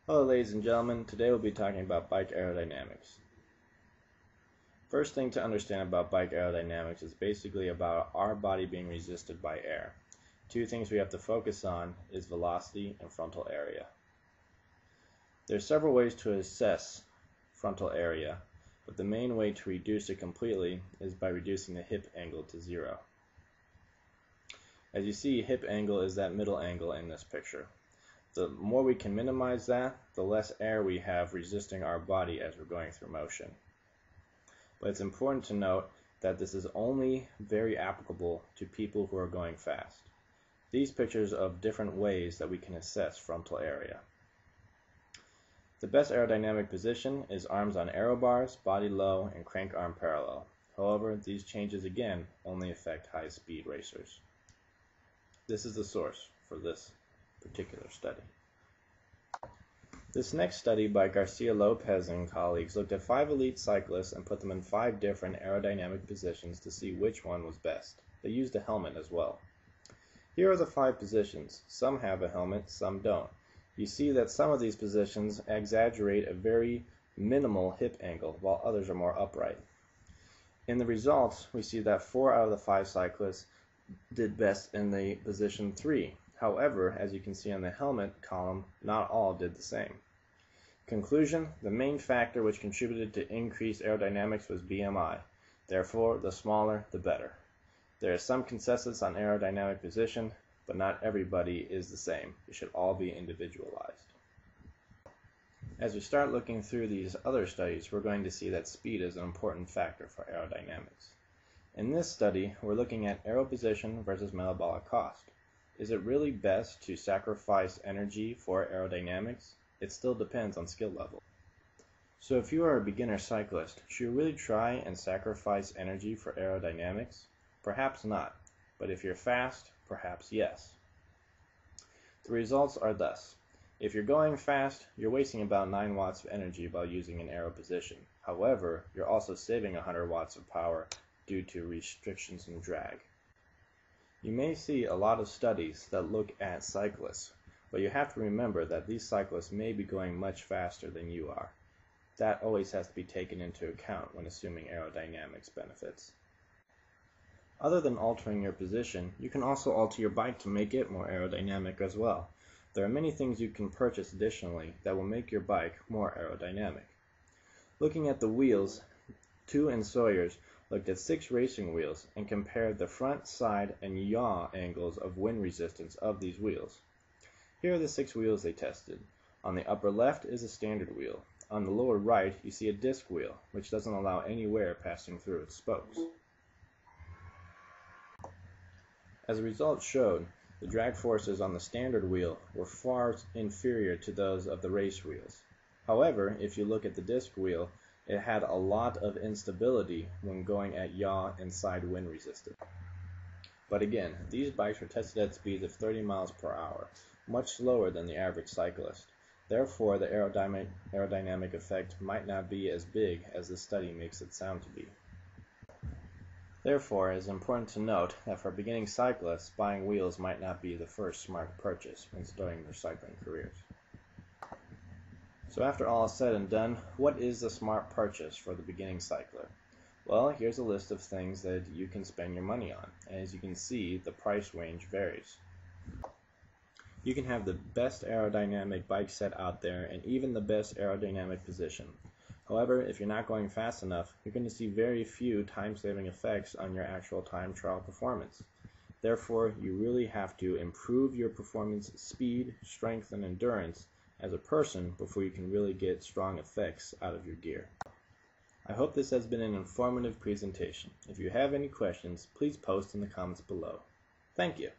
Hello ladies and gentlemen, today we'll be talking about bike aerodynamics. First thing to understand about bike aerodynamics is basically about our body being resisted by air. Two things we have to focus on is velocity and frontal area. There are several ways to assess frontal area, but the main way to reduce it completely is by reducing the hip angle to 0. As you see, hip angle is that middle angle in this picture. The more we can minimize that, the less air we have resisting our body as we're going through motion. But it's important to note that this is only very applicable to people who are going fast. These pictures of different ways that we can assess frontal area. The best aerodynamic position is arms on aero bars, body low, and crank arm parallel. However, these changes again only affect high-speed racers. This is the source for this particular study. This next study by Garcia Lopez and colleagues looked at 5 elite cyclists and put them in 5 different aerodynamic positions to see which one was best. They used a helmet as well. Here are the 5 positions. Some have a helmet, some don't. You see that some of these positions exaggerate a very minimal hip angle, while others are more upright. In the results, we see that 4 out of the 5 cyclists did best in the position 3. However, as you can see on the helmet column, not all did the same. Conclusion: the main factor which contributed to increased aerodynamics was BMI. Therefore, the smaller, the better. There is some consensus on aerodynamic position, but not everybody is the same. It should all be individualized. As we start looking through these other studies, we're going to see that speed is an important factor for aerodynamics. In this study, we're looking at aero position versus metabolic cost. Is it really best to sacrifice energy for aerodynamics? It still depends on skill level. So if you are a beginner cyclist, should you really try and sacrifice energy for aerodynamics? Perhaps not, but if you're fast, perhaps yes. The results are thus. If you're going fast, you're wasting about 9 watts of energy while using an aero position. However, you're also saving 100 watts of power due to restrictions and drag. You may see a lot of studies that look at cyclists, but you have to remember that these cyclists may be going much faster than you are. That always has to be taken into account when assuming aerodynamics benefits. Other than altering your position, you can also alter your bike to make it more aerodynamic as well. There are many things you can purchase additionally that will make your bike more aerodynamic. Looking at the wheels, Tu and Sawyers looked at 6 racing wheels and compared the front, side, and yaw angles of wind resistance of these wheels. Here are the 6 wheels they tested. On the upper left is a standard wheel. On the lower right, you see a disc wheel, which doesn't allow any wear passing through its spokes. As the results showed, the drag forces on the standard wheel were far inferior to those of the race wheels. However, if you look at the disc wheel, it had a lot of instability when going at yaw and side wind resistance. But again, these bikes were tested at speeds of 30 miles per hour, much slower than the average cyclist. Therefore, the aerodynamic effect might not be as big as the study makes it sound to be. Therefore, it is important to note that for beginning cyclists, buying wheels might not be the first smart purchase when starting their cycling careers. So after all is said and done, what is the smart purchase for the beginning cycler? Well, here's a list of things that you can spend your money on. And as you can see, the price range varies. You can have the best aerodynamic bike set out there and even the best aerodynamic position. However, if you're not going fast enough, you're going to see very few time-saving effects on your actual time trial performance. Therefore, you really have to improve your performance speed, strength, and endurance as a person before you can really get strong effects out of your gear. I hope this has been an informative presentation. If you have any questions, please post in the comments below. Thank you.